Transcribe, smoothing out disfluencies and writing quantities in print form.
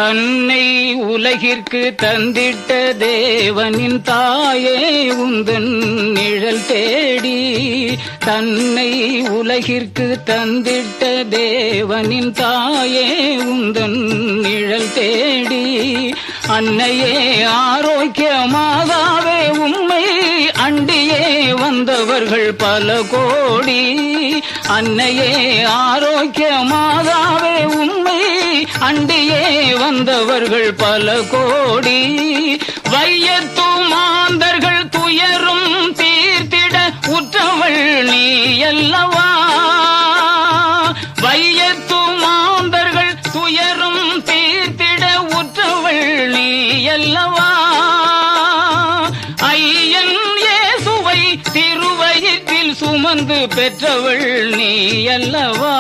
தன்னை உலகிற்கு தந்திட்ட தேவனின் தாயே உந்தன் நிழல் தேடி. தன்னை உலகிற்கு தந்திட்ட தேவனின் தாயே உந்தன் நிழல் தேடி. அன்னையே ஆரோக்கிய மாதாவே உம்மை அண்டியே வந்தவர்கள் பல கோடி. அன்னையே ஆரோக்கிய மாதாவே உம்மை அண்டியே வந்தவர்கள் பல கோடி. வையத்து மாந்தர்கள் துயரும் தீர்த்திட உற்றவள் நீ அல்லவா. வையத்து மாந்தர்கள் துயரும் தீர்த்திட உற்றவள் நீ அல்லவா. ஐயன் இயேசுவை திருவயிற்றில் சுமந்து பெற்றவள் நீ அல்லவா.